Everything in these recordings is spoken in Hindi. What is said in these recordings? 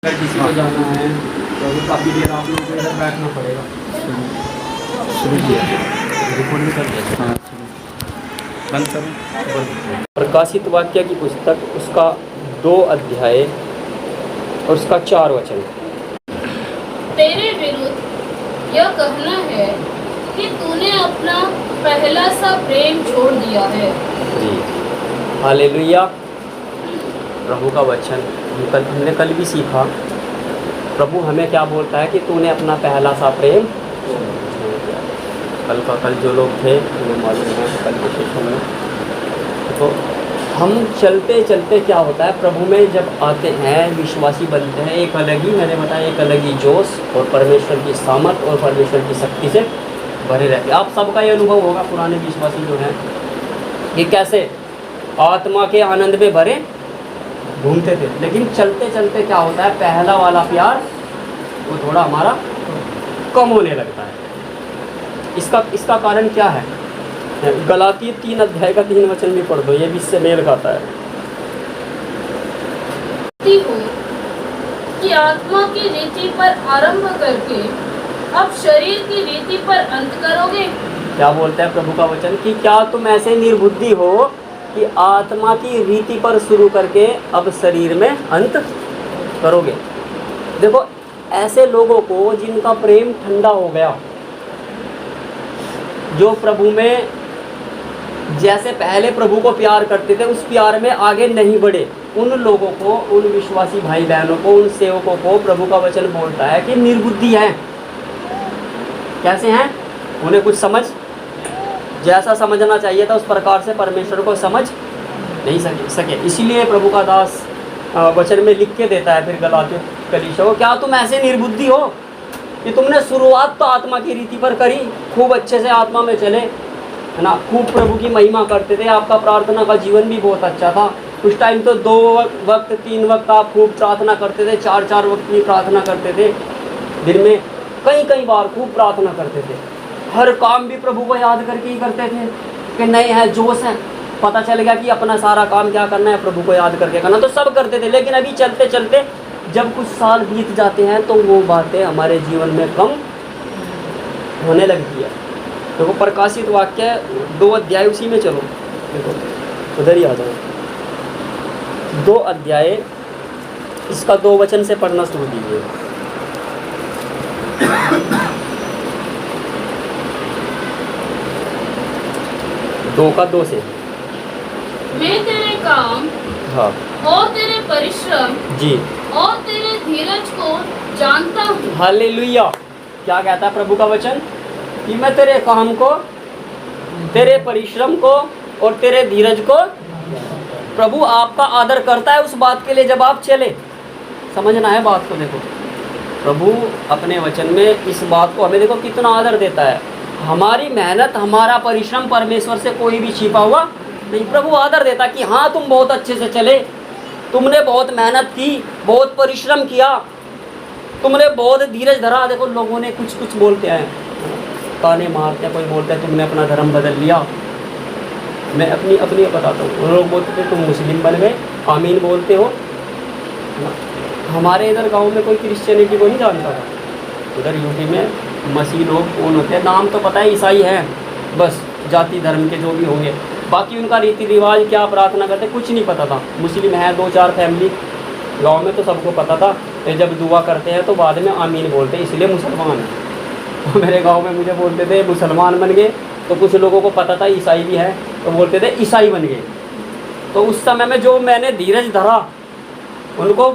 अगर किसी को जाना है तो काफ़ी देर आप लोगों को इधर बैठना पड़ेगा। शुरू किया, रिकॉर्ड भी कर दिया। हाँ, बंद करो। प्रकाशित वाक्य की पुस्तक, उसका 2 अध्याय और उसका 4 वचन। तेरे विरुद्ध यह कहना है कि तूने अपना पहला सा प्रेम छोड़ दिया है। जी, हालेलुया। प्रभु का वचन हमने कल भी सीखा। प्रभु हमें क्या बोलता है कि तूने अपना पहला सा प्रेम छोड़ दिया। कल जो लोग थे उन्हें मालूम है कल विशेष में। तो हम चलते चलते क्या होता है, प्रभु में जब आते हैं, विश्वासी बनते हैं, एक अलग ही, मैंने बताया, एक अलग ही जोश और परमेश्वर की सामर्थ और परमेश्वर की शक्ति से भरे रहते हैं। आप सबका ये अनुभव होगा, पुराने विश्वासी जो हैं, कि कैसे आत्मा के आनंद में भरे घूमते थे। लेकिन चलते चलते क्या होता है, पहला वाला प्यार वो थोड़ा हमारा कम होने लगता है। इसका कारण क्या है? गलाती 3 अध्याय का 3 वचन भी पढ़ दो, ये भी इससे मेल खाता है। हो कि आत्मा की रीति पर आरंभ करके अब शरीर की रीति पर अंत करोगे। क्या बोलता है प्रभु का वचन कि क्या तुम ऐसे निर्बुद्धि हो कि आत्मा की रीति पर शुरू करके अब शरीर में अंत करोगे। देखो, ऐसे लोगों को जिनका प्रेम ठंडा हो गया, जो प्रभु में जैसे पहले प्रभु को प्यार करते थे उस प्यार में आगे नहीं बढ़े, उन लोगों को, उन विश्वासी भाई बहनों को, उन सेवकों को प्रभु का वचन बोलता है कि निर्बुद्धि हैं। कैसे हैं? उन्हें कुछ समझ, जैसा समझना चाहिए था उस प्रकार से परमेश्वर को समझ नहीं सके। इसीलिए प्रभु का दास वचन में लिख के देता है फिर गलातियों कलीसिया को, क्या तुम ऐसे निर्बुद्धि हो कि तुमने शुरुआत तो आत्मा की रीति पर करी, खूब अच्छे से आत्मा में चले, है ना, खूब प्रभु की महिमा करते थे, आपका प्रार्थना का जीवन भी बहुत अच्छा था। उस टाइम तो 2 वक्त 3 वक्त आप खूब प्रार्थना करते थे, 4 वक्त की प्रार्थना करते थे, दिन में कई बार खूब प्रार्थना करते थे। हर काम भी प्रभु को याद करके ही करते थे कि नए हैं, जोश है। पता चल गया कि अपना सारा काम क्या करना है, प्रभु को याद करके करना, तो सब करते थे। लेकिन अभी चलते चलते जब कुछ साल बीत जाते हैं तो वो बातें हमारे जीवन में कम होने लगती है। तो वो प्रकाशित वाक्य 2 अध्याय, उसी में चलो, देखो उधर ही आ जाओ। 2 अध्याय, इसका 2 वचन से पढ़ना शुरू कीजिए। 2 का 2 से। मैं तेरे काम, हाँ, और तेरे परिश्रम जी, और तेरे धीरज को जानता हूँ। हालेलुया। क्या कहता है प्रभु का वचन कि मैं तेरे काम को, तेरे परिश्रम को और तेरे धीरज को, प्रभु आपका आदर करता है उस बात के लिए जब आप चले। समझना है बात को। देखो, प्रभु अपने वचन में इस बात को हमें, देखो कितना आदर देता है। हमारी मेहनत, हमारा परिश्रम परमेश्वर से कोई भी छिपा हुआ नहीं। प्रभु आदर देता कि हाँ, तुम बहुत अच्छे से चले, तुमने बहुत मेहनत की, बहुत परिश्रम किया, तुमने बहुत धीरज धरा। देखो, लोगों ने कुछ बोलते हैं, ताने मारते हैं, कोई बोलता है तुमने अपना धर्म बदल लिया। मैं अपनी बताता हूँ। लोग बोलते थे तुम मुस्लिम बन गए, आमीन बोलते हो। हमारे इधर गांव में कोई क्रिश्चियनिटी को नहीं जानता था। उधर यूपी में मसीह लोग कौन होते हैं, नाम तो पता है, ईसाई हैं, बस जाति धर्म के जो भी होंगे, बाकी उनका रीति रिवाज क्या, प्रार्थना करते, कुछ नहीं पता था। मुस्लिम है 2-4 फैमिली गांव में, तो सबको पता था। तो जब दुआ करते हैं तो बाद में आमीन बोलते हैं, इसलिए मुसलमान है। तो मेरे गांव में मुझे बोलते थे मुसलमान बन गए, तो कुछ लोगों को पता था ईसाई भी है, तो बोलते थे ईसाई बन गए। तो उस समय में जो मैंने धीरज धरा, उनको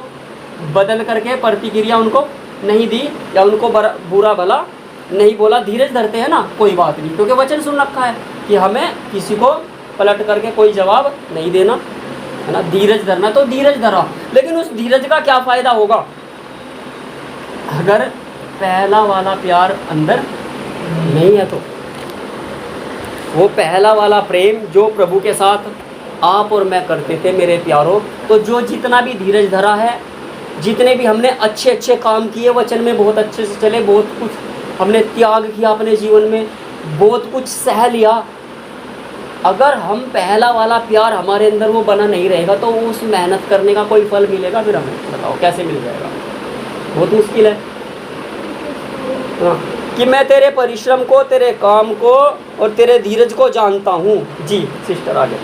बदल करके प्रतिक्रिया उनको नहीं दी, या उनको बुरा भला नहीं बोला। धीरज धरते हैं ना, कोई बात नहीं, क्योंकि वचन सुन रखा है कि हमें किसी को पलट करके कोई जवाब नहीं देना, है ना, धीरज धरना। तो धीरज धरा, लेकिन उस धीरज का क्या फ़ायदा होगा अगर पहला वाला प्यार अंदर नहीं है? तो वो पहला वाला प्रेम जो प्रभु के साथ आप और मैं करते थे मेरे प्यारों, तो जो जितना भी धीरज धरा है, जितने भी हमने अच्छे काम किए, वचन में बहुत अच्छे से चले, बहुत कुछ हमने त्याग किया अपने जीवन में, बहुत कुछ सह लिया, अगर हम पहला वाला प्यार हमारे अंदर वो बना नहीं रहेगा तो उस मेहनत करने का कोई फल मिलेगा? फिर हमें बताओ कैसे मिल जाएगा? बहुत मुश्किल है। हाँ, कि मैं तेरे परिश्रम को, तेरे काम को और तेरे धीरज को जानता हूँ। जी सिस्टर आगे।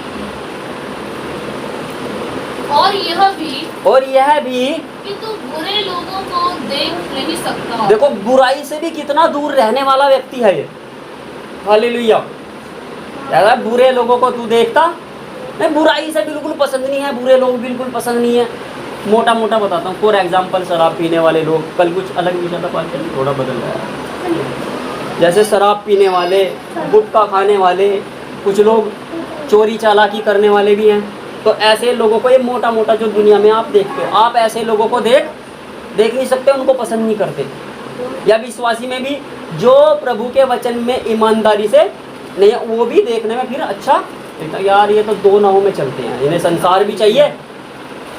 और यह भी कि तू बुरे लोगों को देख नहीं सकता। देखो बुराई से भी कितना दूर रहने वाला व्यक्ति है ये। हालेलुया। यार बुरे लोगों को तू देखता नहीं, बुराई से बिल्कुल पसंद नहीं है, बुरे लोग बिल्कुल पसंद नहीं है। मोटा मोटा बताता हूँ। फॉर एग्जाम्पल शराब पीने वाले लोग, कल कुछ अलग विषय था बात करें, थोड़ा बदल रहा है। जैसे शराब पीने वाले, गुटखा खाने वाले, कुछ लोग चोरी चालाकी करने वाले भी हैं। तो ऐसे लोगों को, ये मोटा मोटा जो दुनिया में आप देखते हो, आप ऐसे लोगों को देख नहीं सकते, उनको पसंद नहीं करते। या विश्वासी में भी जो प्रभु के वचन में ईमानदारी से नहीं, वो भी देखने में फिर अच्छा यार ये तो दो नावों में चलते हैं, इन्हें संसार भी चाहिए,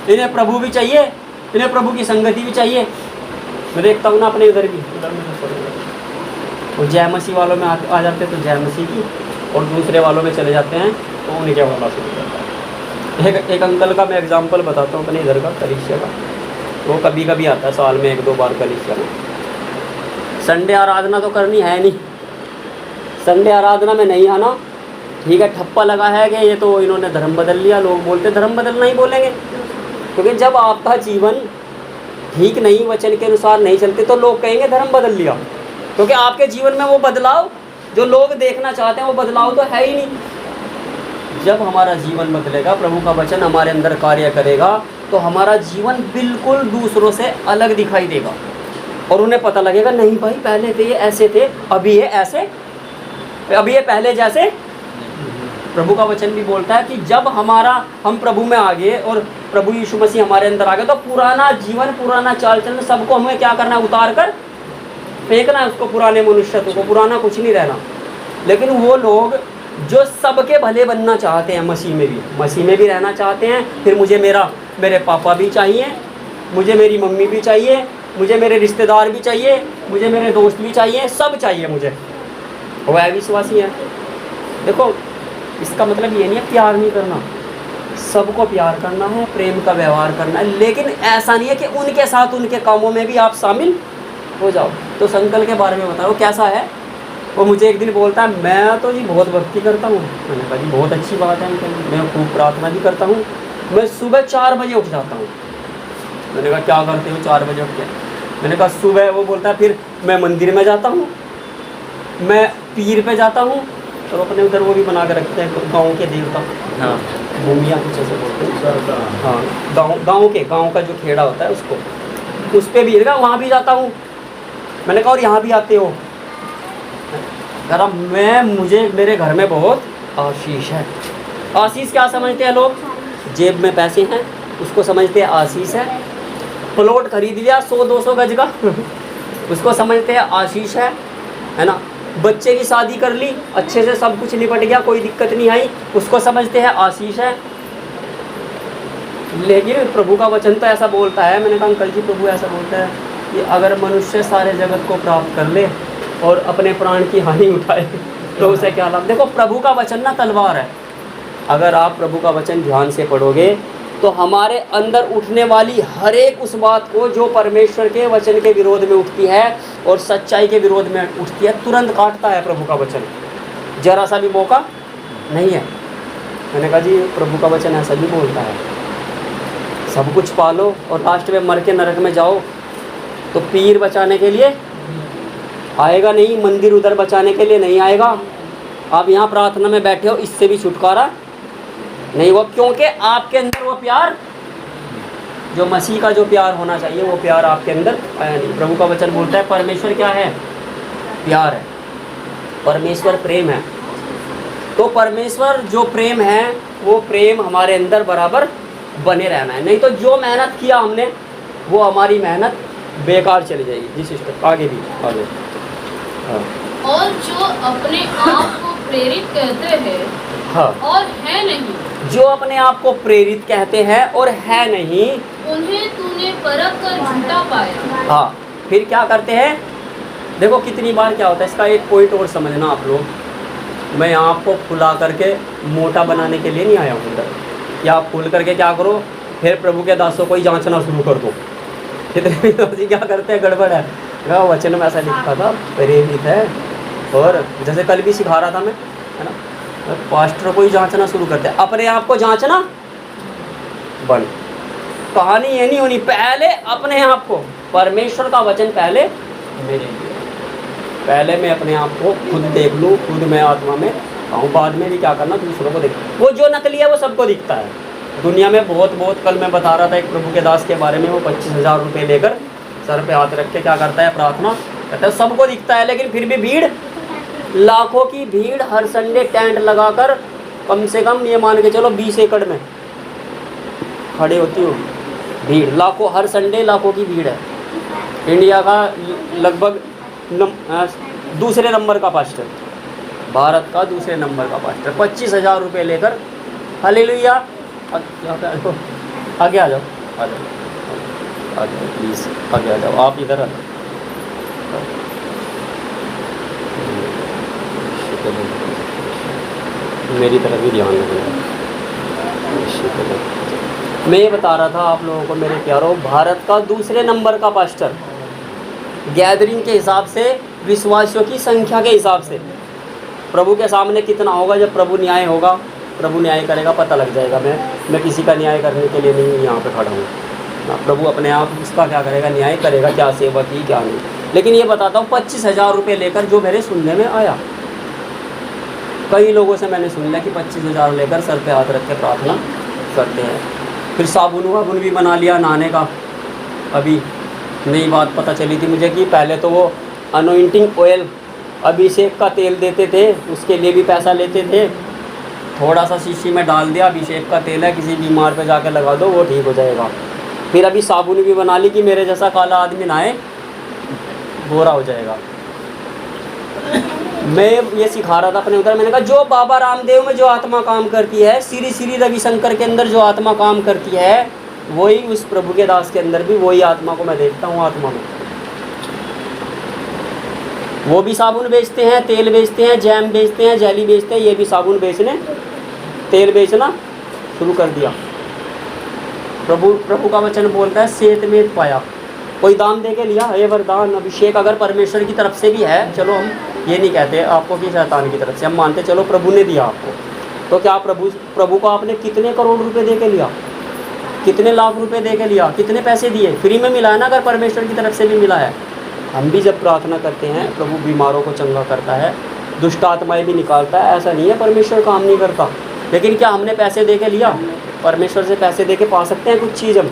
इन्हें प्रभु भी चाहिए, इन्हें प्रभु की संगति भी चाहिए। मैं देखता हूँ ना अपने इधर भी, वो जय मसीह वालों में आ जाते तो जय मसीह की, और दूसरे वालों में चले जाते हैं तो उन्हीं के वाला शुरू करता है। एक अंकल का मैं एग्जांपल बताता हूँ अपने इधर का, कलीसिया का। वो कभी कभी आता है साल में 1-2 बार कलीसिया में। संडे आराधना तो करनी है नहीं, संडे आराधना में नहीं आना, ठीक है, ठप्पा लगा है कि ये तो इन्होंने धर्म बदल लिया। लोग बोलते धर्म बदलना ही बोलेंगे, क्योंकि जब आपका जीवन ठीक नहीं, वचन के अनुसार नहीं चलते, तो लोग कहेंगे धर्म बदल लिया। क्योंकि आपके जीवन में वो बदलाव जो लोग देखना चाहते हैं वो बदलाव तो है ही नहीं। जब हमारा जीवन बदलेगा, प्रभु का वचन हमारे अंदर कार्य करेगा, तो हमारा जीवन बिल्कुल दूसरों से अलग दिखाई देगा। और उन्हें पता लगेगा नहीं भाई पहले तो ये ऐसे थे, अभी ये ऐसे, अभी ये पहले जैसे। प्रभु का वचन भी बोलता है कि जब हम प्रभु में आ गए और प्रभु यीशु मसीह हमारे अंदर आ गए, तो पुराना जीवन, पुराना चाल चलन सबको हमें क्या करना है, उतार कर फेंकना है उसको, पुराने मनुष्यत्व को। पुराना कुछ नहीं रहना। लेकिन वो लोग जो सबके भले बनना चाहते हैं, मसीह में भी रहना चाहते हैं, फिर मुझे मेरे पापा भी चाहिए, मुझे मेरी मम्मी भी चाहिए, मुझे मेरे रिश्तेदार भी चाहिए, मुझे मेरे दोस्त भी चाहिए, सब चाहिए मुझे, वह विश्वासी है। देखो इसका मतलब ये नहीं है प्यार नहीं करना, सबको प्यार करना है, प्रेम का व्यवहार करना है, लेकिन ऐसा नहीं है कि उनके साथ उनके कामों में भी आप शामिल हो जाओ। तो संकल के बारे में बताओ कैसा है। वो मुझे एक दिन बोलता है मैं तो जी बहुत भक्ति करता हूँ। मैंने कहा जी बहुत अच्छी बात है अंकल, मैं खूब प्रार्थना भी करता हूँ, मैं सुबह 4 बजे उठ जाता हूँ। मैंने कहा क्या करते हो 4 बजे उठ के? मैंने कहा सुबह। वो बोलता है फिर मैं मंदिर में जाता हूँ, मैं पीर पे जाता हूँ। तो अपने उधर वो भी बना के रखते हैं गाँव के देवता, हाँ भूमिया कुछ ऐसे बोलते हैं, हाँ गाँव का जो खेड़ा होता है उसको, उस पर भी वहाँ भी जाता हूँ। मैंने कहा और यहाँ भी आते हो? जरा मुझे मेरे घर में बहुत आशीष है। आशीष क्या समझते हैं लोग? जेब में पैसे हैं उसको समझते हैं आशीष है। प्लॉट खरीद लिया 100-200 गज का उसको समझते हैं आशीष है ना। बच्चे की शादी कर ली, अच्छे से सब कुछ निपट गया, कोई दिक्कत नहीं आई, उसको समझते हैं आशीष है। लेकिन प्रभु का वचन तो ऐसा बोलता है, मैंने कहा अंकल जी प्रभु ऐसा बोलता है कि अगर मनुष्य सारे जगत को प्राप्त कर ले और अपने प्राण की हानि उठाए तो उसे क्या लाभ। देखो प्रभु का वचन ना तलवार है। अगर आप प्रभु का वचन ध्यान से पढ़ोगे तो हमारे अंदर उठने वाली हर एक उस बात को जो परमेश्वर के वचन के विरोध में उठती है और सच्चाई के विरोध में उठती है, तुरंत काटता है प्रभु का वचन, जरा सा भी मौका नहीं है। मैंने कहा जी प्रभु का वचन ऐसा भी बोलता है, सब कुछ पालो और लास्ट में मर के नरक में जाओ तो पीर बचाने के लिए आएगा नहीं, मंदिर उधर बचाने के लिए नहीं आएगा। आप यहाँ प्रार्थना में बैठे हो, इससे भी छुटकारा नहीं हुआ, क्योंकि आपके अंदर वो प्यार जो मसीह का जो प्यार होना चाहिए वो प्यार आपके अंदर आया नहीं। प्रभु का वचन बोलता है परमेश्वर क्या है? प्यार है। परमेश्वर प्रेम है। तो परमेश्वर जो प्रेम है वो प्रेम हमारे अंदर बराबर बने रहना है, नहीं तो जो मेहनत किया हमने वो हमारी मेहनत बेकार चली जाएगी। जी सिस्टर आगे भी आगे। हाँ। और जो अपने आप को प्रेरित कहते हैं, हाँ, और है नहीं, जो अपने आप को प्रेरित कहते हैं और है नहीं, उन्हें तूने परख कर झूठा पाया। हाँ, फिर क्या करते हैं? देखो कितनी बार क्या होता है, इसका एक पॉइंट और समझना आप लोग। मैं आपको फुला करके मोटा बनाने के लिए नहीं आया हूँ इधर, या आप फूल करके क्या करो फिर प्रभु के दासों को ही जांचना शुरू कर दो। कितने विरोधी क्या करते हैं, गड़बड़ है। कहा वचन में ऐसा लिखा था, प्रेरित है। और जैसे कल भी सिखा रहा था मैं, है ना, पास्टर को ही जांचना शुरू करते हैं, अपने आप को जांचना बंद। कहानी ये नहीं होनी, पहले अपने आप को, परमेश्वर का वचन पहले मेरे लिए, पहले मैं अपने आप को खुद देख लूँ, खुद मैं आत्मा में आऊँ, बाद में भी क्या करना दूसरों को देख। वो जो नकली है वो सबको दिखता है दुनिया में। बहुत कल मैं बता रहा था एक प्रभु के दास के बारे में, वो 25,000 रुपये लेकर सर पे हाथ रख के क्या करता है, प्रार्थना कहता है, सबको दिखता है। लेकिन फिर भी भीड़, लाखों की भीड़ हर संडे टेंट लगाकर, कम से कम ये मान के चलो 20 एकड़ में खड़े होती हो भीड़, लाखों, हर संडे लाखों की भीड़ है। इंडिया का लगभग दूसरे नंबर का पास्टर, भारत का दूसरे नंबर का पास्टर, 25,000 रुपये लेकर, हालेलुया। आगे आ जाओ, आ जाओ, आ जाओ प्लीज़, आगे आ जाओ, आप इधर आ जाओ। मेरी तरफ भी ध्यान रखना। मैं ये बता रहा था आप लोगों को मेरे प्यारों, भारत का दूसरे नंबर का पास्टर, गैदरिंग के हिसाब से, विश्वासियों की संख्या के हिसाब से, प्रभु के सामने कितना होगा जब प्रभु न्याय होगा, प्रभु न्याय करेगा, पता लग जाएगा। मैं किसी का न्याय करने के लिए नहीं यहाँ पे खड़ा हूँ ना, प्रभु अपने आप उसका क्या करेगा, न्याय करेगा, क्या सेवा की क्या नहीं। लेकिन ये बताता हूँ, 25,000 रुपये लेकर जो मेरे सुनने में आया, कई लोगों से मैंने सुन लिया कि 25,000 लेकर सर पे हाथ रख के प्रार्थना करते हैं। फिर साबुन वाबुन भी बना लिया नहाने का। अभी नई बात पता चली थी मुझे कि पहले तो वो अनोइंटिंग ऑयल, अभिषेक का तेल देते थे, उसके लिए भी पैसा लेते थे। थोड़ा सा शीशी में डाल दिया, अभिषेक का तेल है, किसी बीमार पे जाकर लगा दो, वो ठीक हो जाएगा। फिर अभी साबुन भी बना ली कि मेरे जैसा काला आदमी नहाए, गोरा हो जाएगा। मैं ये सिखा रहा था अपने उधर, मैंने कहा जो बाबा रामदेव में जो आत्मा काम करती है, श्री रविशंकर के अंदर जो आत्मा काम करती है, वही उस प्रभु के दास के अंदर भी वही आत्मा को मैं देखता हूँ। आत्मा में वो भी साबुन बेचते हैं, तेल बेचते हैं, जैम बेचते हैं, जेली बेचते हैं, ये भी साबुन बेचने, तेल बेचना शुरू कर दिया। प्रभु का वचन बोलता है, सेत में पाया, कोई दान दे के लिया, ये वरदान अभिषेक अगर परमेश्वर की तरफ से भी है, चलो हम ये नहीं कहते आपको कि शैतान की तरफ से, हम मानते चलो प्रभु ने दिया आपको, तो क्या प्रभु को आपने कितने करोड़ रुपए दे के लिया, कितने लाख रुपए दे के लिया, कितने पैसे दिए, फ्री में मिला है ना। अगर परमेश्वर की तरफ से भी मिला है, हम भी जब प्रार्थना करते हैं, प्रभु बीमारों को चंगा करता है, दुष्ट आत्माएं भी निकालता है, ऐसा नहीं है परमेश्वर काम नहीं करता। लेकिन क्या हमने पैसे दे के लिया? परमेश्वर से पैसे दे के पा सकते हैं कुछ चीज़ हम?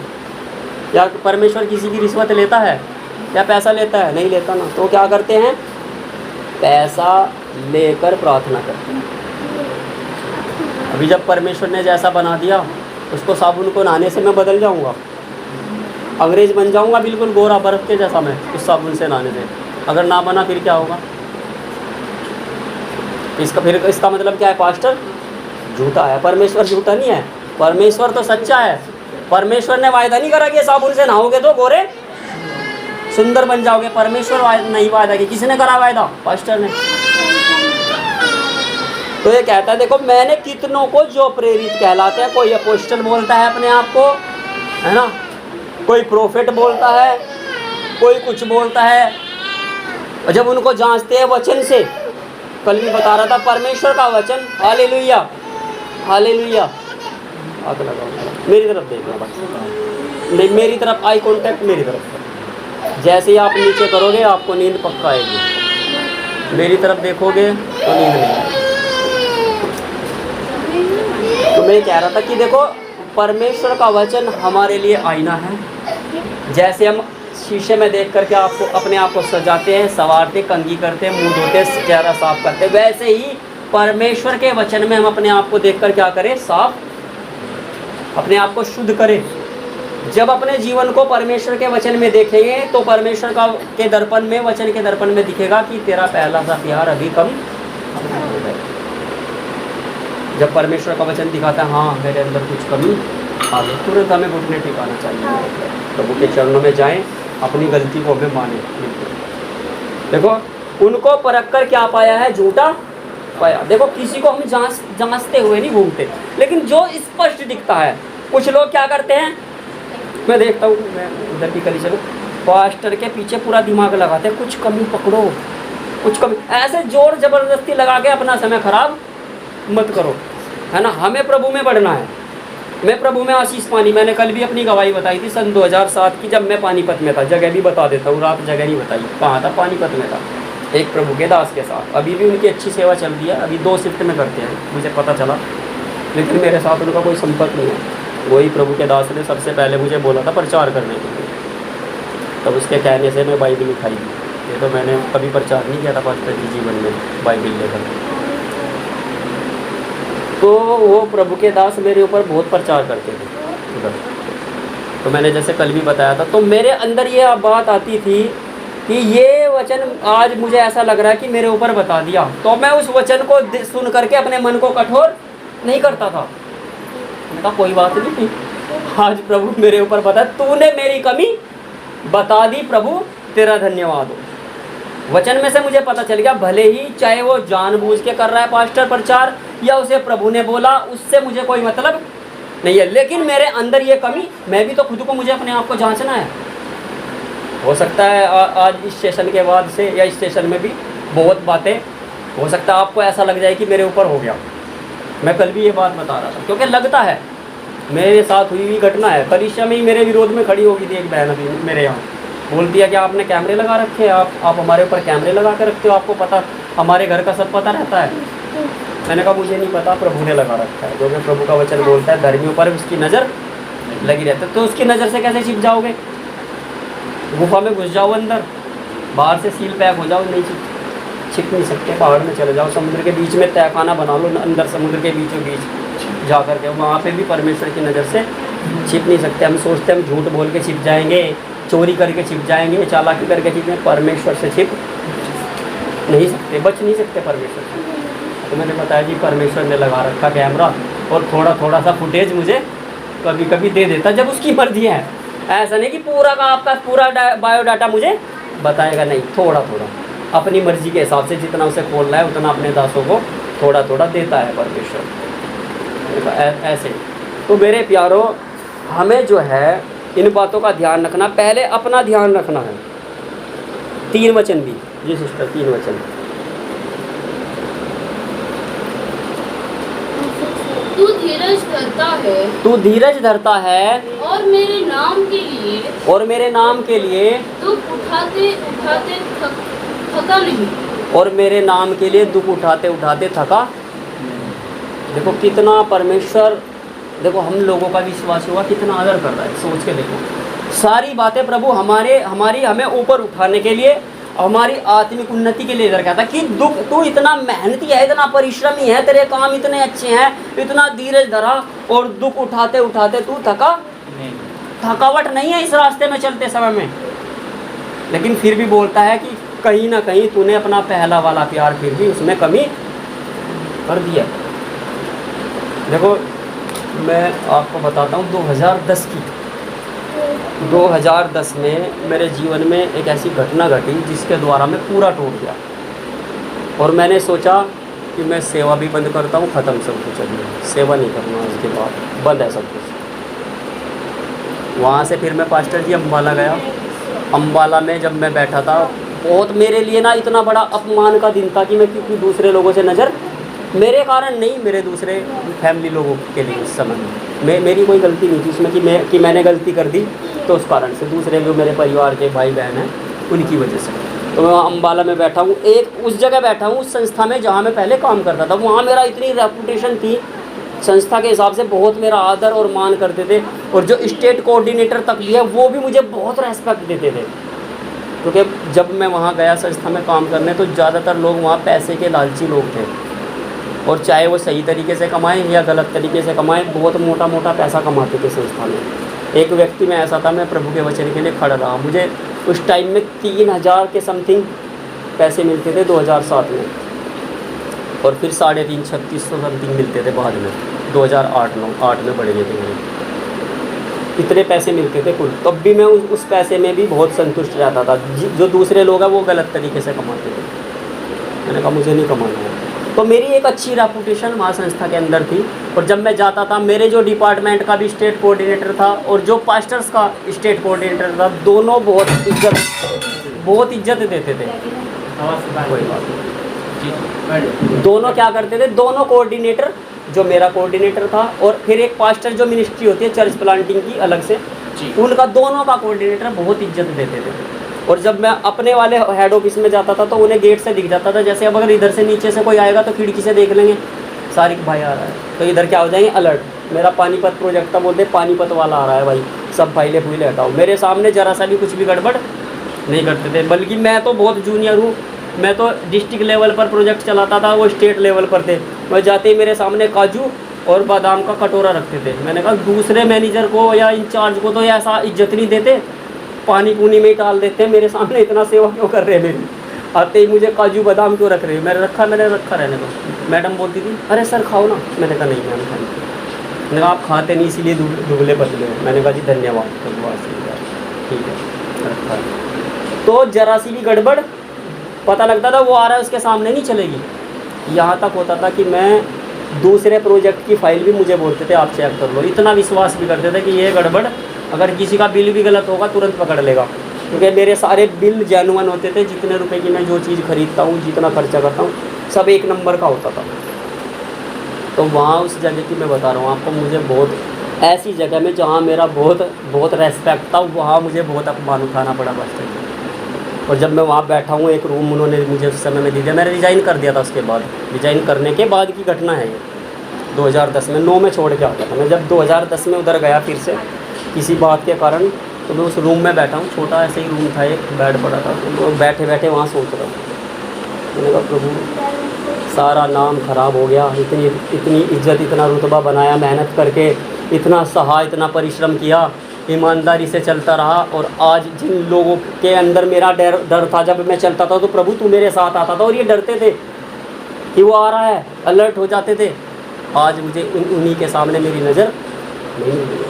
या परमेश्वर किसी की रिश्वत लेता है या पैसा लेता है? नहीं लेता ना। तो क्या करते हैं? पैसा लेकर प्रार्थना करते हैं। अभी जब परमेश्वर ने जैसा बना दिया, उसको साबुन को नहाने से मैं बदल जाऊंगा, अंग्रेज बन जाऊंगा बिल्कुल गोरा बर्फ के जैसा मैं उस साबुन से नहाने से। अगर ना बना फिर क्या होगा? इसका मतलब क्या है? पास्टर झूठा है, परमेश्वर झूठा नहीं है, परमेश्वर तो सच्चा है। परमेश्वर ने वायदा नहीं करा कि साबुन से नहाओगे तो गोरे सुंदर बन जाओगे। परमेश्वर नहीं वायदा की, किसने करा वायदा? पास्टर ने। तो ये कहता है, देखो मैंने कितनों को जो प्रेरित कहलाते हैं, कोई अपोस्टल बोलता है अपने आप को, है ना, कोई प्रोफेट बोलता है, कोई कुछ बोलता है, और जब उनको जांचते हैं वचन से, कल भी बता रहा था परमेश्वर का वचन, हालेलुया हालेलुया। आग लगाओ, मेरी तरफ देखना बस, नहीं मेरी तरफ, आई कांटेक्ट मेरी तरफ। जैसे ही आप नीचे करोगे आपको नींद पक्का आएगी, मेरी तरफ देखोगे तो नींद नहीं आएगी। तो मैं कह रहा था कि देखो परमेश्वर का वचन हमारे लिए आईना है। जैसे हम शीशे में देख करके आपको अपने आप को सजाते हैं, संवारते, कंघी करते हैं, मुंह धोते, चेहरा साफ करते हैं, वैसे ही परमेश्वर के वचन में हम अपने आप को देखकर क्या करें? साफ, अपने आप को शुद्ध करें। जब अपने जीवन को परमेश्वर के वचन में देखेंगे तो परमेश्वर के दर्पण में, वचन के दर्पण में दिखेगा कि तेरा पहला सा प्यार अभी कम हो गया। जब परमेश्वर का वचन दिखाता है हाँ मेरे अंदर कुछ कमी आ गई, तुरंत हमें घुटने टिकाना चाहिए, प्रभु के चरणों में जाएं, अपनी गलती को हमें माने। देखो उनको परख कर क्या पाया है? झूठा पाया। देखो किसी को हम जांचते हुए नहीं घूमते, लेकिन जो स्पष्ट दिखता है। कुछ लोग क्या करते हैं? मैं देखता हूँ, मैं उधर की कलीसिया में पास्टर के पीछे पूरा दिमाग लगाते हैं, कुछ कमी पकड़ो, कुछ कमी, ऐसे जोर ज़बरदस्ती लगा के अपना समय खराब मत करो, है ना। हमें प्रभु में बढ़ना है, मैं प्रभु में आशीष पानी, मैंने कल भी अपनी गवाही बताई थी सन 2007 की, जब मैं पानीपत में था। जगह भी बता देता हूँ, रात जगह नहीं बताई कहाँ था, पानीपत में था एक प्रभु के दास के साथ। अभी भी उनकी अच्छी सेवा चल रही है, अभी 2 शिफ्ट में करते हैं, मुझे पता चला, लेकिन मेरे साथ उनका कोई संपर्क नहीं है। वही प्रभु के दास ने सबसे पहले मुझे बोला था प्रचार करने के लिए, तब उसके कहने से मैं बाइबिल उठाई थी। ये तो मैंने कभी प्रचार नहीं किया था पास्टर जी जीवन में बाइबिल लेकर। तो वो प्रभु के दास मेरे ऊपर बहुत प्रचार करते थे उधर। तो मैंने जैसे कल भी बताया था, तो मेरे अंदर ये बात आती थी कि ये वचन आज मुझे ऐसा लग रहा है कि मेरे ऊपर बता दिया, तो मैं उस वचन को सुन करके अपने मन को कठोर नहीं करता था। मैंने कहा कोई बात नहीं थी, आज प्रभु मेरे ऊपर बता, तूने मेरी कमी बता दी, प्रभु तेरा धन्यवाद हो। वचन में से मुझे पता चल गया, भले ही चाहे वो जानबूझ के कर रहा है पास्टर प्रचार या उसे प्रभु ने बोला, उससे मुझे कोई मतलब नहीं है, लेकिन मेरे अंदर ये कमी, मैं भी तो खुद को, मुझे अपने आप को जांचना है। हो सकता है आज इस सेशन के बाद से या इस सेशन में भी बहुत बातें, हो सकता है आपको ऐसा लग जाए कि मेरे ऊपर हो गया। मैं कल भी ये बात बता रहा था, क्योंकि लगता है मेरे साथ हुई हुई घटना है। कलीसिया में ही मेरे विरोध में खड़ी होगी थी एक बहन, अभी मेरे यहाँ बोलती है कि आपने कैमरे लगा रखे हैं, आप हमारे ऊपर कैमरे लगा के रखते हो, आपको पता, हमारे घर का सब पता रहता है। मैंने कहा मुझे नहीं पता, प्रभु ने लगा रखा है, क्योंकि प्रभु का वचन बोलता है धर्मियों पर उसकी नज़र लगी रहती है। तो उसकी नज़र से कैसे छिप जाओगे? गुफा में घुस जाओ अंदर, बाहर से सील पैक हो जाओ, नहीं छिप नहीं सकते। पहाड़ में चले जाओ, समुद्र के बीच में तहखाना बना लो, अंदर समुद्र के बीचों बीच जा कर के, वहाँ पे भी परमेश्वर की नज़र से छिप नहीं सकते। हम सोचते हम झूठ बोल के छिप जाएंगे, चोरी करके छिप जाएंगे, चालाकी करके छिप जाएंगे, परमेश्वर से छिप नहीं सकते, बच नहीं सकते परमेश्वर से। तो मैंने बताया जी परमेश्वर ने लगा रखा कैमरा, और थोड़ा थोड़ा सा फुटेज मुझे कभी कभी दे देता जब उसकी मर्जी है। ऐसा नहीं कि पूरा का आपका पूरा बायोडाटा मुझे बताएगा, नहीं, थोड़ा थोड़ा अपनी मर्जी के हिसाब से जितना उसे खोलना है उतना अपने दासों को थोड़ा थोड़ा देता है परमेश्वर। ऐसे तो मेरे प्यारों, हमें जो है इन बातों का ध्यान रखना, पहले अपना ध्यान रखना है। 3 वचन भी जी सिस्टर, 3 वचन। तू धीरज धरता है, तू धीरज धरता है, और मेरे नाम के लिए, और मेरे नाम के लिए दुख उठाते उठाते थका नहीं, और मेरे नाम के लिए दुख उठाते उठाते थका। देखो कितना परमेश्वर, देखो हम लोगों का विश्वास हुआ कितना आदर कर रहा है, सोच के देखो। सारी बातें प्रभु हमारी हमें ऊपर उठाने के लिए, हमारी आत्मिक उन्नति के लिए इधर कहता कि दुख, तू इतना मेहनती है, इतना परिश्रमी है, तेरे काम इतने अच्छे हैं, इतना धीरज धरा, और दुख उठाते उठाते तू थका नहीं, थकावट नहीं है इस रास्ते में चलते समय में। लेकिन फिर भी बोलता है कि कहीं ना कहीं तूने अपना पहला वाला प्यार फिर भी उसमें कमी कर दिया। देखो मैं आपको बताता हूँ 2010 में मेरे जीवन में एक ऐसी घटना घटी जिसके द्वारा मैं पूरा टूट गया, और मैंने सोचा कि मैं सेवा भी बंद करता हूँ, ख़त्म सब कुछ, अभी सेवा नहीं करना, उसके बाद बंद है सब कुछ। वहाँ से फिर मैं पास्टर जी अम्बाला गया। अम्बाला में जब मैं बैठा था, बहुत मेरे लिए ना इतना बड़ा अपमान का दिन था कि मैं क्योंकि दूसरे लोगों से नज़र, मेरे कारण नहीं, मेरे दूसरे फैमिली लोगों के लिए इस समय मेरी कोई गलती नहीं थी इसमें कि मैंने गलती कर दी, तो उस कारण से दूसरे जो मेरे परिवार के भाई बहन हैं उनकी वजह से। तो मैं अम्बाला में बैठा हूँ, एक उस जगह बैठा हूँ उस संस्था में जहाँ मैं पहले काम करता था। वहाँ मेरा इतनी रेपुटेशन थी, संस्था के हिसाब से बहुत मेरा आदर और मान करते थे, और जो स्टेट कोऑर्डिनेटर तक भी है वो भी मुझे बहुत रेस्पेक्ट देते थे। क्योंकि जब मैं वहाँ गया संस्था में काम करने, तो ज़्यादातर लोग वहाँ पैसे के लालची लोग थे, और चाहे वो सही तरीके से कमाएं या गलत तरीके से कमाएं, बहुत मोटा मोटा पैसा कमाते थे संस्था में। एक व्यक्ति में ऐसा था, मैं प्रभु के वचन के लिए खड़ा रहा, मुझे उस टाइम में 3000 के समथिंग पैसे मिलते थे 2007 में, और फिर 3.5 3600 समथिंग मिलते थे बाद में 2008 में बढ़ गए थे मेरे, इतने पैसे मिलते थे कुल। तब भी मैं उस पैसे में भी बहुत संतुष्ट रहता था। जो दूसरे लोग हैं वो गलत तरीके से कमाते थे। मैंने कहा मुझे नहीं कमाना है, तो मेरी एक अच्छी रेपुटेशन वहाँ संस्था के अंदर थी। और जब मैं जाता था, मेरे जो डिपार्टमेंट का भी स्टेट कोऑर्डिनेटर था और जो पास्टर्स का स्टेट कोऑर्डिनेटर था, दोनों बहुत इज्जत देते थे। कोई बात नहीं। दोनों क्या करते थे, दोनों कोऑर्डिनेटर, जो मेरा कोऑर्डिनेटर था और फिर एक पास्टर जो मिनिस्ट्री होती है चर्च प्लांटिंग की अलग से, उनका दोनों का कोऑर्डिनेटर बहुत इज्जत देते थे। और जब मैं अपने वाले हेड ऑफिस में जाता था तो उन्हें गेट से दिख जाता था, जैसे अब अगर इधर से नीचे से कोई आएगा तो खिड़की से देख लेंगे सारिक भाई आ रहा है, तो इधर क्या हो जाएंगे अलर्ट। मेरा पानीपत प्रोजेक्ट था, बोलते पानीपत वाला आ रहा है भाई, सब फाइलें फूले हटाओ। मेरे सामने जरा सा भी कुछ भी गड़बड़ नहीं करते थे। बल्कि मैं तो बहुत जूनियर हूँ, मैं तो डिस्ट्रिक्ट लेवल पर प्रोजेक्ट चलाता था, वो स्टेट लेवल पर थे। मैं जाते ही मेरे सामने काजू और बादाम का कटोरा रखते थे। मैंने कहा दूसरे मैनेजर को या इंचार्ज को तो ऐसा इज्जत नहीं देते, पानी पूनी में ही डाल देते हैं, मेरे सामने इतना सेवा क्यों कर रहे हैं मेरी। आते ही मुझे काजू बादाम क्यों रख रहे हैं। मैंने रखा रहने दो। मैडम बोलती थी अरे सर खाओ ना। मैंने कहा नहीं मैम खाएंगे। मैंने कहा आप खाते नहीं इसीलिए दुबले पतले हो। मैंने कहा जी धन्यवाद, ठीक है रखा है। तो जरा सी भी गड़बड़ पता लगता था, वो आ रहा है उसके सामने नहीं चलेगी। यहाँ तक होता था कि मैं दूसरे प्रोजेक्ट की फाइल भी मुझे बोलते थे आप चेक कर लो। इतना विश्वास भी करते थे कि ये गड़बड़, अगर किसी का बिल भी गलत होगा तुरंत पकड़ लेगा, क्योंकि मेरे सारे बिल जेन्युइन होते थे। जितने रुपए की मैं जो चीज़ खरीदता हूँ, जितना खर्चा करता हूँ, सब एक नंबर का होता था। तो वहाँ उस जगह की मैं बता रहा हूँ आपको, मुझे बहुत ऐसी जगह में जहाँ मेरा बहुत रेस्पेक्ट था, वहाँ मुझे बहुत अपमान उठाना पड़ा बस। और जब मैं वहाँ बैठा हूँ, एक रूम उन्होंने मुझे उस समय में दे दिया। मैंने रिज़ाइन कर दिया था उसके बाद, रिज़ाइन करने के बाद की घटना है ये। 2010 में 9 में छोड़ के आ गया था मैं। जब 2010 में उधर गया फिर से किसी बात के कारण, तो मैं उस रूम में बैठा हूँ, छोटा ऐसे ही रूम था, एक बेड पड़ा था। तो बैठे बैठे वहाँ सोच रहा हूँ, मैंने कहा प्रभु सारा नाम ख़राब हो गया, इतनी इज्जत, इतना रुतबा बनाया मेहनत करके, इतना सहा, इतना परिश्रम किया, ईमानदारी से चलता रहा। और आज जिन लोगों के अंदर मेरा डर था, जब मैं चलता था तो प्रभु तू मेरे साथ आता था और ये डरते थे कि वो आ रहा है, अलर्ट हो जाते थे। आज मुझे उन्हीं के सामने मेरी नज़र नहीं मिली।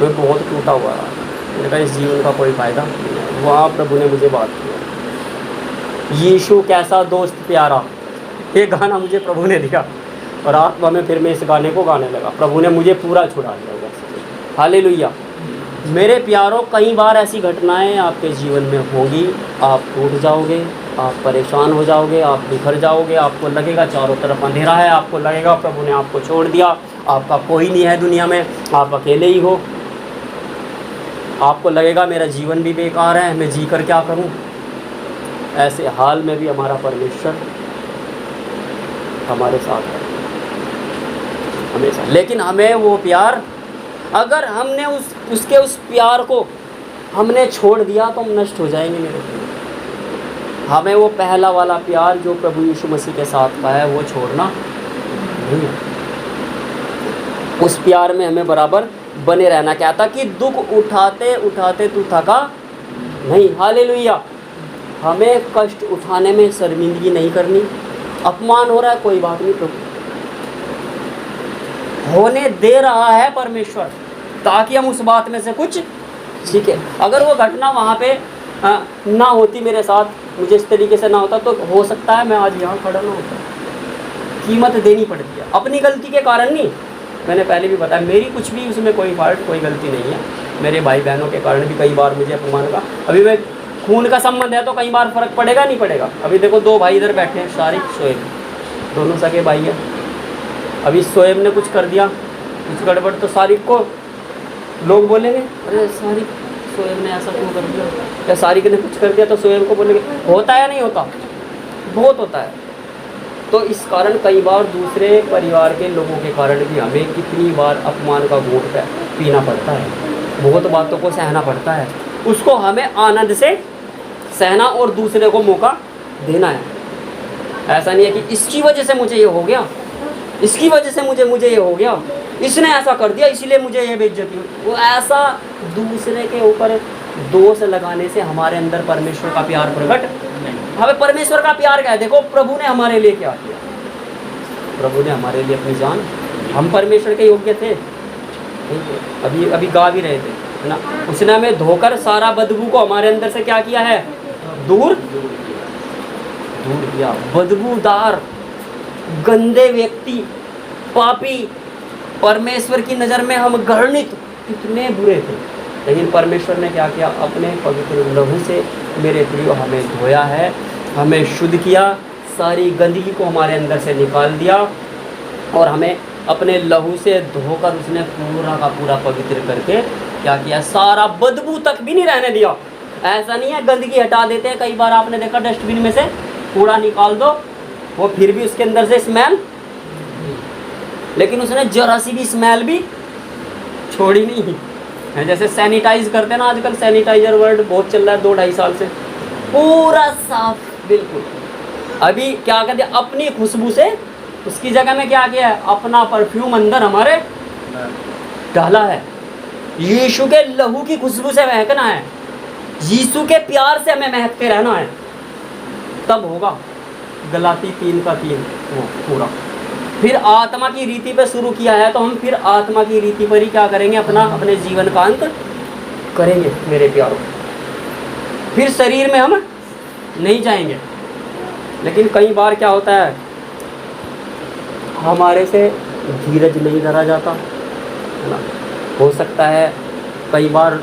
मैं बहुत टूटा हुआ रहा। मैंने कहा इस जीवन का कोई फ़ायदा नहीं। वहाँ प्रभु ने मुझे बात किया, यीशु कैसा दोस्त प्यारा, ये गाना मुझे प्रभु ने दिया। और आत्मा में फिर मैं इस गाने को गाने लगा। प्रभु ने मुझे पूरा छुड़ा दिया। हालेलुया। मेरे प्यारों, कई बार ऐसी घटनाएं आपके जीवन में होंगी, आप टूट जाओगे, आप परेशान हो जाओगे, आप बिखर जाओगे, आपको लगेगा चारों तरफ अंधेरा है, आपको लगेगा प्रभु ने आपको छोड़ दिया, आपका कोई नहीं है दुनिया में, आप अकेले ही हो। आपको लगेगा मेरा जीवन भी बेकार है, मैं जी कर क्या करूं। ऐसे हाल में भी हमारा परमेश्वर हमारे साथ है हमेशा। लेकिन हमें वो प्यार, अगर हमने उसके उस प्यार को हमने छोड़ दिया तो हम नष्ट हो जाएंगे मेरे प्यार। हमें वो पहला वाला प्यार जो प्रभु यीशु मसीह के साथ का है वो छोड़ना नहीं है। उस प्यार में हमें बराबर बने रहना। कहता कि दुख उठाते उठाते तू थका नहीं। हालेलुया। हमें कष्ट उठाने में शर्मिंदगी नहीं करनी। अपमान हो रहा है, कोई बात नहीं, प्रभु होने दे रहा है परमेश्वर, ताकि हम उस बात में से कुछ सीखें। अगर वो घटना वहाँ पे ना होती मेरे साथ, मुझे इस तरीके से ना होता, तो हो सकता है मैं आज यहाँ खड़ा ना होता। कीमत देनी पड़ती है अपनी गलती के कारण नहीं। मैंने पहले भी बताया, मेरी कुछ भी उसमें कोई फॉल्ट, कोई गलती नहीं है। मेरे भाई बहनों के कारण भी कई बार मुझे अपमान का, अभी मैं खून का संबंध है तो कई बार फ़र्क पड़ेगा नहीं पड़ेगा। अभी देखो 2 भाई इधर बैठे हैं, शारिक शोएब, दोनों सगे भाई हैं। अभी शोएब ने कुछ कर दिया, कुछ गड़बड़, तो शारिक को लोग बोलेंगे अरे शारिक, शोएब ने ऐसा क्यों कर दिया, या शारिक ने कुछ कर दिया तो शोएब को बोलेंगे। होता है नहीं होता, बहुत होता है। तो इस कारण कई बार दूसरे परिवार के लोगों के कारण भी हमें कितनी बार अपमान का घूंट पीना पड़ता है, बहुत बातों को सहना पड़ता है। उसको हमें आनंद से सहना और दूसरे को मौका देना है। ऐसा नहीं है कि इसकी वजह से मुझे ये हो गया, इसकी वजह से मुझे ये हो गया, इसने ऐसा कर दिया इसलिए मुझे ये बेइज्जती हुई। वो ऐसा दूसरे के ऊपर दोष लगाने से हमारे अंदर परमेश्वर का प्यार प्रकट नहीं। हमें परमेश्वर का प्यार क्या है, देखो प्रभु ने हमारे लिए क्या किया। प्रभु ने हमारे लिए अपनी जान, हम परमेश्वर के योग्य थे, अभी गा भी रहे थे ना, उसने हमें धोकर सारा बदबू को हमारे अंदर से क्या किया है, दूर किया। बदबूदार गंदे व्यक्ति, पापी, परमेश्वर की नज़र में हम घृणित, कितने बुरे थे, लेकिन परमेश्वर ने क्या किया, अपने पवित्र लहू से मेरे प्रियो हमें धोया है, हमें शुद्ध किया, सारी गंदगी को हमारे अंदर से निकाल दिया और हमें अपने लहू से धोकर उसने पूरा का पूरा पवित्र करके क्या किया, सारा बदबू तक भी नहीं रहने दिया। ऐसा नहीं है गंदगी हटा देते हैं, कई बार आपने देखा डस्टबिन में से कूड़ा निकाल दो वो फिर भी उसके अंदर से स्मेल, लेकिन उसने जरा सी भी स्मेल भी छोड़ी नहीं है। जैसे सैनिटाइज करते हैं ना आजकल, सैनिटाइजर वर्ड बहुत चल रहा है 2-2.5 साल से, पूरा साफ बिल्कुल। अभी क्या कहते हैं, अपनी खुशबू से उसकी जगह में क्या किया है, अपना परफ्यूम अंदर हमारे डाला है। यीशु के लहू की खुशबू से महकना है, यीशु के प्यार से हमें महकते रहना है, तब होगा। गलाती 3:3 वो पूरा। फिर आत्मा की रीति पे शुरू किया है तो हम फिर आत्मा की रीति पर ही क्या करेंगे, अपने जीवन का अंत करेंगे मेरे प्यारों। फिर शरीर में हम नहीं जाएंगे। लेकिन कई बार क्या होता है, हमारे से धीरज नहीं धरा जाता है ना। हो सकता है कई बार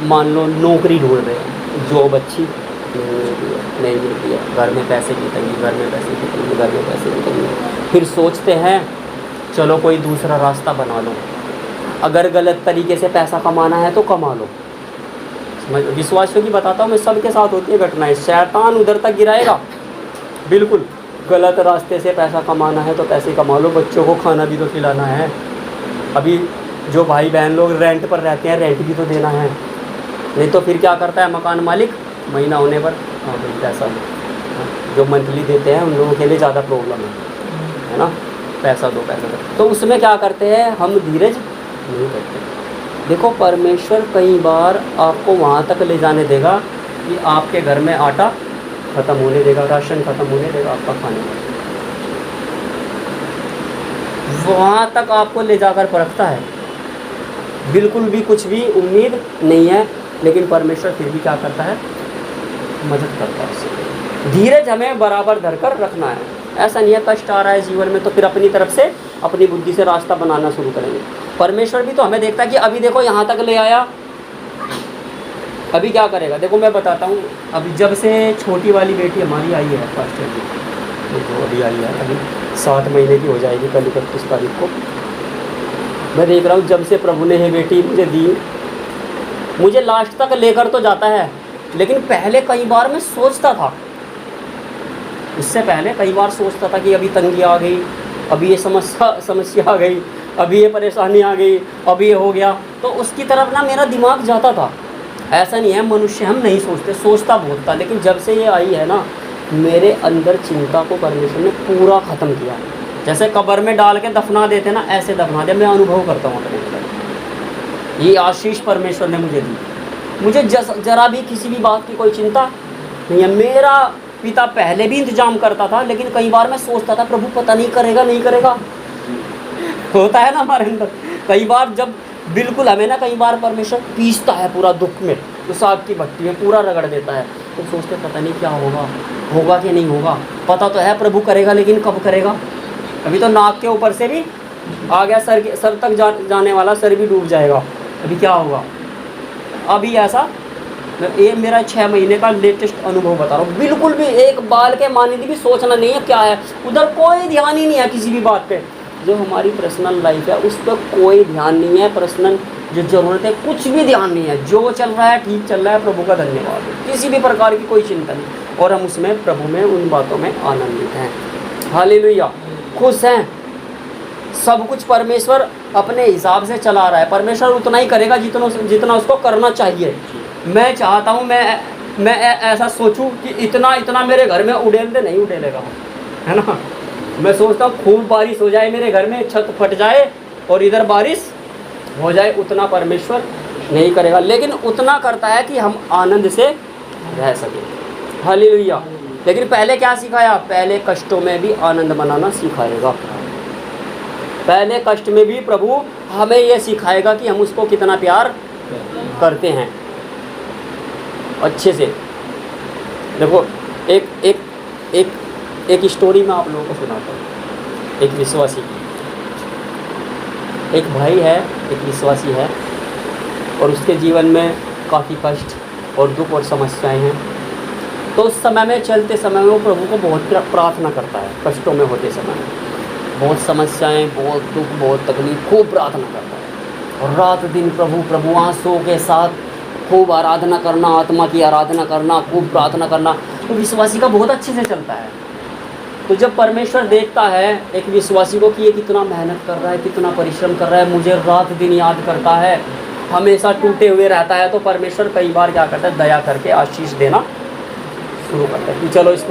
मान लो नौकरी ढूंढ रहे हैं, जॉब अच्छी नहीं मिलती है, घर में पैसे की तंगी, घर में पैसे की तंगी, घर में पैसे की तंगी। फिर सोचते हैं चलो कोई दूसरा रास्ता बना लो, अगर गलत तरीके से पैसा कमाना है तो कमा लो। विश्वासियों की बताता हूँ मैं, सबके साथ होती है घटनाएं। शैतान उधर तक गिराएगा, बिल्कुल गलत रास्ते से पैसा कमाना है तो पैसे कमा लो, बच्चों को खाना भी तो खिलाना है। अभी जो भाई बहन लोग रेंट पर रहते हैं, रेंट भी तो देना है। नहीं तो फिर क्या करता है मकान मालिक, महीना होने पर हाँ भाई पैसा दो, जो मंथली देते हैं उन लोगों के लिए ज़्यादा प्रॉब्लम है ना, पैसा दो पैसा दो। तो उसमें क्या करते हैं, हम धीरज नहीं करते। देखो परमेश्वर कई बार आपको वहाँ तक ले जाने देगा कि आपके घर में आटा ख़त्म होने देगा, राशन ख़त्म होने देगा आपका खाने का, वहाँ तक आपको ले जाकर परखता है। बिल्कुल भी कुछ भी उम्मीद नहीं है, लेकिन परमेश्वर फिर भी क्या करता है, मदद करता है उससे। धीरज हमें बराबर धरकर रखना है। ऐसा नहीं है कष्ट आ रहा है जीवन में तो फिर अपनी तरफ से अपनी बुद्धि से रास्ता बनाना शुरू करेंगे। परमेश्वर भी तो हमें देखता है कि अभी देखो यहाँ तक ले आया, अभी क्या करेगा। देखो मैं बताता हूँ, अभी जब से छोटी वाली बेटी हमारी आई है पास्टर जी, जो अभी आई है, अभी 7 महीने की हो जाएगी कल 31 तारीख को। मैं देख रहा हूँ जब से प्रभु ने ये बेटी मुझे दी, मुझे लास्ट तक लेकर तो जाता है, लेकिन पहले कई बार मैं सोचता था, इससे पहले कई बार सोचता था कि अभी तंगी आ गई, अभी ये समस्या आ गई, अभी ये परेशानी आ गई, अभी ये हो गया, तो उसकी तरफ ना मेरा दिमाग जाता था। ऐसा नहीं है मनुष्य हम नहीं सोचते, सोचता बहुत था, लेकिन जब से ये आई है ना, मेरे अंदर चिंता को परमेश्वर ने पूरा ख़त्म किया। जैसे कब्र में डाल के दफना देते ना, ऐसे दफना दिया। मैं अनुभव करता हूँ अपने अंदर, ये आशीष परमेश्वर ने मुझे दी। मुझे जरा भी किसी भी बात की कोई चिंता नहीं है। मेरा पिता पहले भी इंतजाम करता था, लेकिन कई बार मैं सोचता था प्रभु पता नहीं करेगा नहीं करेगा। होता है ना हमारे अंदर कई बार, जब बिल्कुल हमें ना कई बार परमेश्वर पीसता है पूरा दुख में, उस आग की भट्टी में पूरा रगड़ देता है, तो सोचते पता नहीं क्या होगा, होगा कि नहीं होगा। पता तो है प्रभु करेगा, लेकिन कब करेगा। अभी तो नाक के ऊपर से भी आ गया, सर तक जाने वाला, सर भी डूब जाएगा, अभी क्या होगा। अभी ऐसा, ये मेरा 6 महीने का लेटेस्ट अनुभव बता रहा हूँ। बिल्कुल भी एक बाल के मानिंद भी सोचना नहीं है क्या है, उधर कोई ध्यान ही नहीं है किसी भी बात पे। जो हमारी पर्सनल लाइफ है उस पर कोई ध्यान नहीं है, पर्सनल जो ज़रूरत है कुछ भी ध्यान नहीं है। जो चल रहा है ठीक चल रहा है, प्रभु का धन्यवाद है, किसी भी प्रकार की कोई चिंता नहीं, और हम उसमें प्रभु में उन बातों में आनंदित हैं। हालेलुया, खुश हैं। सब कुछ परमेश्वर अपने हिसाब से चला रहा है। परमेश्वर उतना ही करेगा जितना उसको करना चाहिए। मैं चाहता हूँ मैं ऐसा सोचूं कि इतना मेरे घर में उड़ेल दे, नहीं उड़ेलेगा, है ना। मैं सोचता हूँ खूब बारिश हो जाए मेरे घर में, छत फट जाए और इधर बारिश हो जाए, उतना परमेश्वर नहीं करेगा, लेकिन उतना करता है कि हम आनंद से रह सकें। हालेलुया। लेकिन पहले क्या सिखाया, पहले कष्टों में भी आनंद मनाना सिखाएगा। पहले कष्ट में भी प्रभु हमें यह सिखाएगा कि हम उसको कितना प्यार करते हैं अच्छे से। देखो एक स्टोरी मैं आप लोगों को सुनाता हूँ। एक विश्वासी की। एक भाई है, एक विश्वासी है, और उसके जीवन में काफ़ी कष्ट और दुख और समस्याएं हैं। तो उस समय में, चलते समय में वो प्रभु को बहुत प्रार्थना करता है। कष्टों में होते समय में बहुत समस्याएं, बहुत दुख, बहुत तकलीफ, खूब प्रार्थना करता है। और रात दिन प्रभु आंसुओं के साथ खूब आराधना करना, आत्मा की आराधना करना, खूब प्रार्थना करना, तो विश्वासी का बहुत अच्छे से चलता है। तो जब परमेश्वर देखता है एक विश्वासी को कि ये कितना मेहनत कर रहा है, कितना परिश्रम कर रहा है, मुझे रात दिन याद करता है, हमेशा टूटे हुए रहता है, तो परमेश्वर कई बार क्या करता है, दया करके आशीष देना शुरू करता है कि चलो इसको